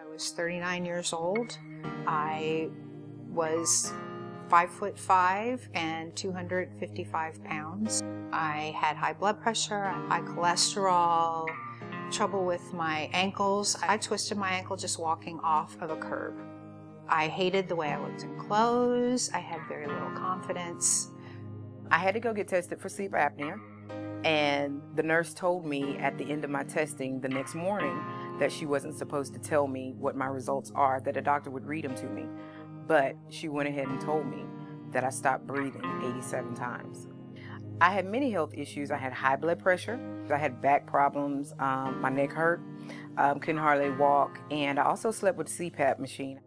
I was 39 years old. I was 5'5" and 255 pounds. I had high blood pressure, high cholesterol, trouble with my ankles. I twisted my ankle just walking off of a curb. I hated the way I looked in clothes. I had very little confidence. I had to go get tested for sleep apnea, and the nurse told me at the end of my testing the next morning that she wasn't supposed to tell me what my results are, that a doctor would read them to me. But she went ahead and told me that I stopped breathing 87 times. I had many health issues. I had high blood pressure, I had back problems, my neck hurt, couldn't hardly walk, and I also slept with a CPAP machine.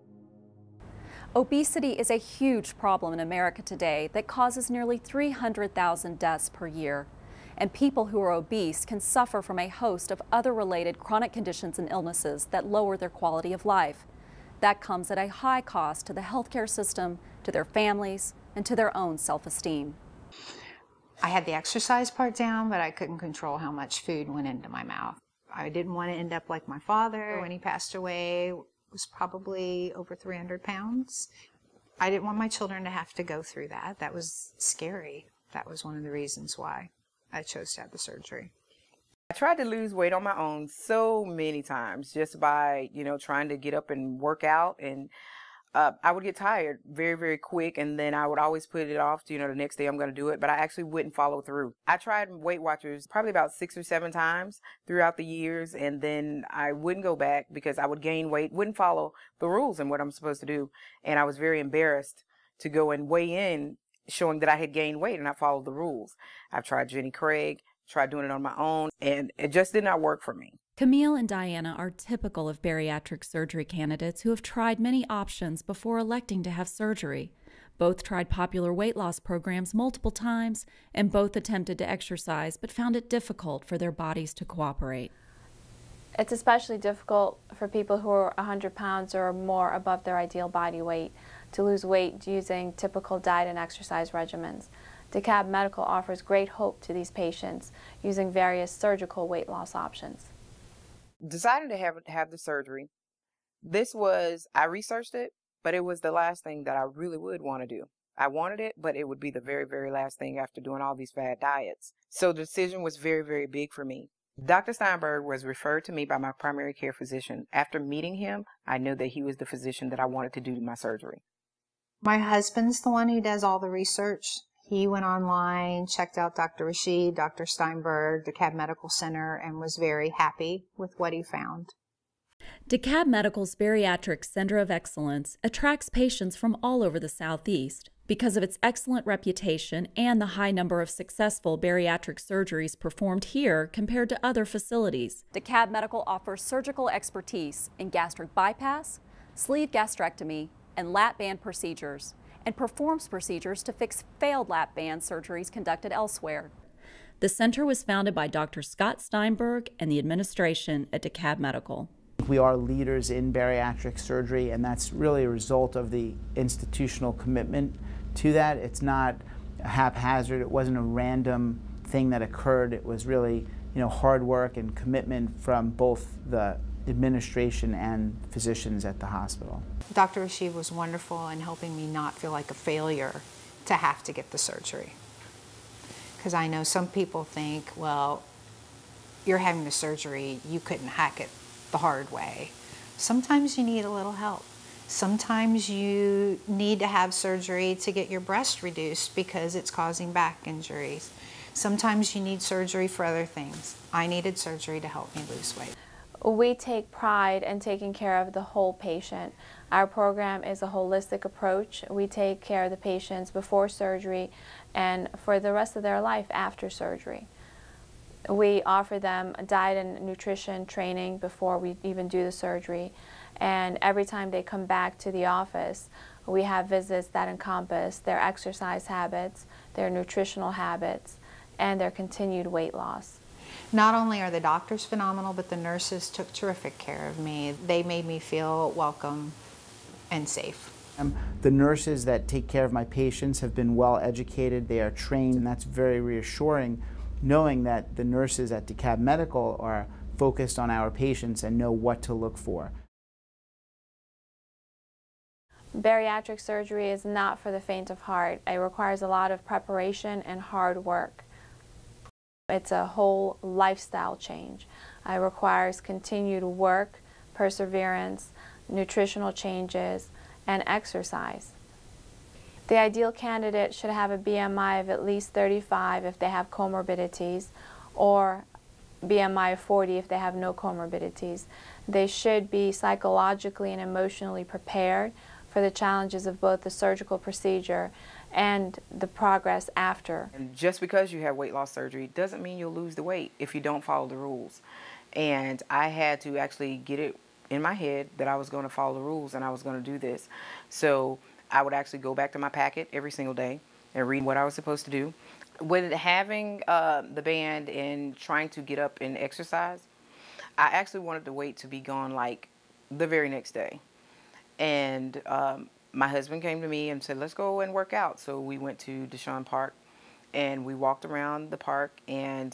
Obesity is a huge problem in America today that causes nearly 300,000 deaths per year. And people who are obese can suffer from a host of other related chronic conditions and illnesses that lower their quality of life. That comes at a high cost to the healthcare system, to their families, and to their own self-esteem. I had the exercise part down, but I couldn't control how much food went into my mouth. I didn't want to end up like my father. When he passed away, was probably over 300 pounds. I didn't want my children to have to go through that. That was scary. That was one of the reasons why I chose to have the surgery. I tried to lose weight on my own so many times just by, trying to get up and work out, and I would get tired very, very quick, and then I would always put it off to, the next day I'm going to do it, but I actually wouldn't follow through. I tried Weight Watchers probably about 6 or 7 times throughout the years, and then I wouldn't go back because I would gain weight, wouldn't follow the rules and what I'm supposed to do, and I was very embarrassed to go and weigh in showing that I had gained weight and I followed the rules. I've tried Jenny Craig, tried doing it on my own, and it just did not work for me. Camille and Diana are typical of bariatric surgery candidates who have tried many options before electing to have surgery. Both tried popular weight loss programs multiple times, and both attempted to exercise but found it difficult for their bodies to cooperate. It's especially difficult for people who are 100 pounds or more above their ideal body weight to lose weight using typical diet and exercise regimens. DeKalb Medical offers great hope to these patients using various surgical weight loss options. Decided to have the surgery. I researched it, but it was the last thing that I really would want to do. I wanted it, but it would be the very, very last thing after doing all these bad diets. So the decision was very, very big for me. Dr. Steinberg was referred to me by my primary care physician. After meeting him, I knew that he was the physician that I wanted to do my surgery. My husband's the one who does all the research. He went online, checked out Dr. Rashid, Dr. Steinberg, DeKalb Medical Center, and was very happy with what he found. DeKalb Medical's Bariatric Center of Excellence attracts patients from all over the Southeast because of its excellent reputation and the high number of successful bariatric surgeries performed here compared to other facilities. DeKalb Medical offers surgical expertise in gastric bypass, sleeve gastrectomy, and lap band procedures, and performs procedures to fix failed lap band surgeries conducted elsewhere. The center was founded by Dr. Scott Steinberg and the administration at DeKalb Medical. We are leaders in bariatric surgery, and that's really a result of the institutional commitment to that. It's not haphazard. It wasn't a random thing that occurred. It was really, hard work and commitment from both the administration and physicians at the hospital. Dr. Rashid was wonderful in helping me not feel like a failure to have to get the surgery. Because I know some people think, well, you're having the surgery, you couldn't hack it the hard way. Sometimes you need a little help. Sometimes you need to have surgery to get your breast reduced because it's causing back injuries. Sometimes you need surgery for other things. I needed surgery to help me lose weight. We take pride in taking care of the whole patient. Our program is a holistic approach. We take care of the patients before surgery and for the rest of their life after surgery. We offer them diet and nutrition training before we even do the surgery. And every time they come back to the office, we have visits that encompass their exercise habits, their nutritional habits, and their continued weight loss. Not only are the doctors phenomenal, but the nurses took terrific care of me. They made me feel welcome and safe. The nurses that take care of my patients have been well educated, they are trained, and that's very reassuring, knowing that the nurses at DeKalb Medical are focused on our patients and know what to look for. Bariatric surgery is not for the faint of heart. It requires a lot of preparation and hard work. It's a whole lifestyle change. It requires continued work, perseverance, nutritional changes, and exercise. The ideal candidate should have a BMI of at least 35 if they have comorbidities, or BMI of 40 if they have no comorbidities. They should be psychologically and emotionally prepared for the challenges of both the surgical procedure and the progress after. And just because you have weight loss surgery doesn't mean you'll lose the weight if you don't follow the rules. And I had to actually get it in my head that I was going to follow the rules and I was going to do this. So I would actually go back to my packet every single day and read what I was supposed to do. With having the band and trying to get up and exercise, I actually wanted the weight to be gone like the very next day. And my husband came to me and said, let's go and work out. So we went to Deshaun Park and we walked around the park, and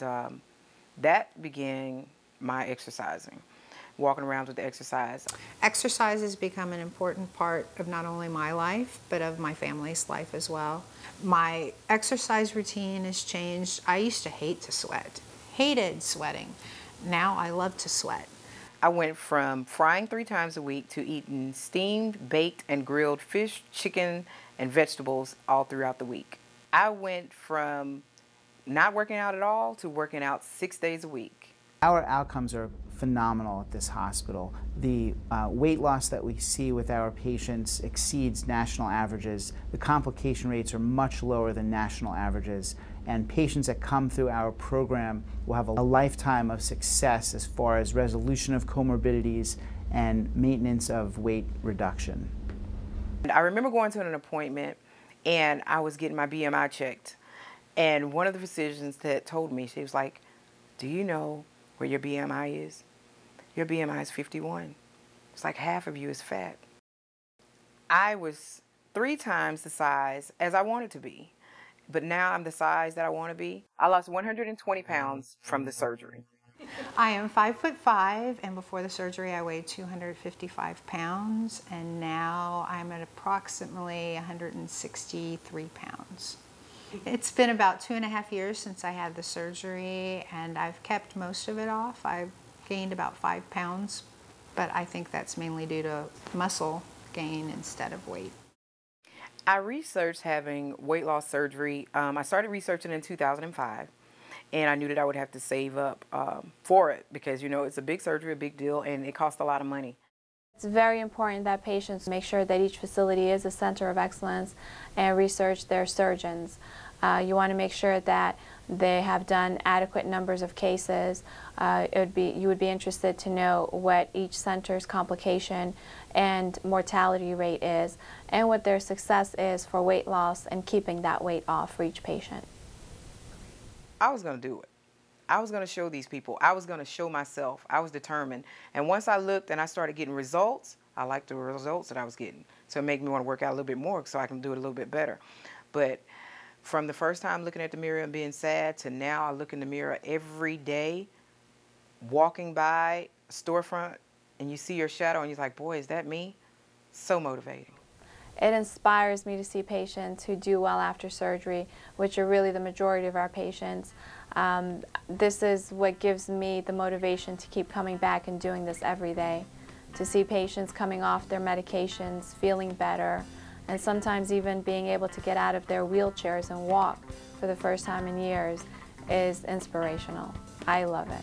that began my exercising, walking around with the exercise. Exercise has become an important part of not only my life, but of my family's life as well. My exercise routine has changed. I used to hate to sweat, hated sweating. Now I love to sweat. I went from frying 3 times a week to eating steamed, baked, and grilled fish, chicken, and vegetables all throughout the week. I went from not working out at all to working out 6 days a week. Our outcomes are phenomenal at this hospital. The weight loss that we see with our patients exceeds national averages. The complication rates are much lower than national averages. And patients that come through our program will have a lifetime of success as far as resolution of comorbidities and maintenance of weight reduction. I remember going to an appointment and I was getting my BMI checked. And one of the physicians that told me, she was like, do you know where your BMI is? Your BMI is 51. It's like half of you is fat. I was 3 times the size as I wanted to be. But now I'm the size that I want to be. I lost 120 pounds from the surgery. I am 5'5", and before the surgery I weighed 255 pounds, and now I'm at approximately 163 pounds. It's been about 2.5 years since I had the surgery, and I've kept most of it off. I've gained about 5 pounds, but I think that's mainly due to muscle gain instead of weight. I researched having weight loss surgery. I started researching in 2005, and I knew that I would have to save up for it because, you know, it's a big surgery, a big deal, and it costs a lot of money. It's very important that patients make sure that each facility is a center of excellence and research their surgeons. You want to make sure that they have done adequate numbers of cases. You would be interested to know what each center's complication and mortality rate is, and what their success is for weight loss and keeping that weight off for each patient. I was going to do it. I was going to show these people. I was going to show myself. I was determined. And once I looked and I started getting results, I liked the results that I was getting. So it made me want to work out a little bit more so I can do it a little bit better. But from the first time looking at the mirror and being sad to now I look in the mirror every day, walking by a storefront, and you see your shadow and you're like, boy, is that me? So motivating. It inspires me to see patients who do well after surgery, which are really the majority of our patients. This is what gives me the motivation to keep coming back and doing this every day. To see patients coming off their medications, feeling better, and sometimes even being able to get out of their wheelchairs and walk for the first time in years is inspirational. I love it.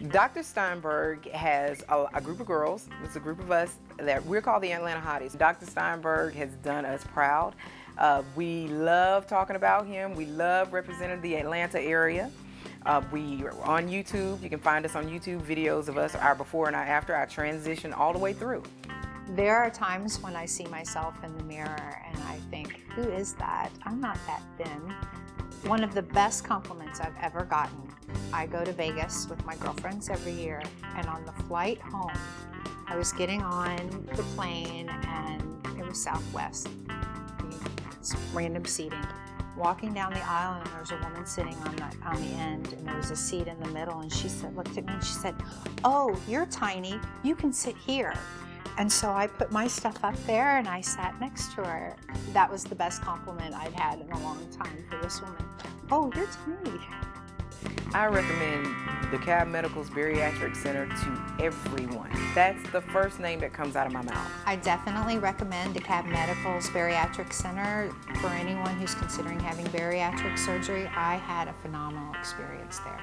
Dr. Steinberg has a group of girls. It's a group of us that we're called the Atlanta Hotties. Dr. Steinberg has done us proud. We love talking about him. We love representing the Atlanta area. We are on YouTube. You can find us on YouTube, videos of us, our before and our after, our transition all the way through. There are times when I see myself in the mirror and I think, who is that? I'm not that thin. One of the best compliments I've ever gotten, I go to Vegas with my girlfriends every year, and on the flight home, I was getting on the plane and it was Southwest. It's random seating. Walking down the aisle and there was a woman sitting on the end, and there was a seat in the middle, and she said, looked at me and she said, oh, you're tiny, you can sit here. And so I put my stuff up there and I sat next to her. That was the best compliment I'd had in a long time for this woman. Oh, you're tiny. I recommend DeKalb Medical's Bariatric Center to everyone. That's the first name that comes out of my mouth. I definitely recommend DeKalb Medical's Bariatric Center for anyone who's considering having bariatric surgery. I had a phenomenal experience there.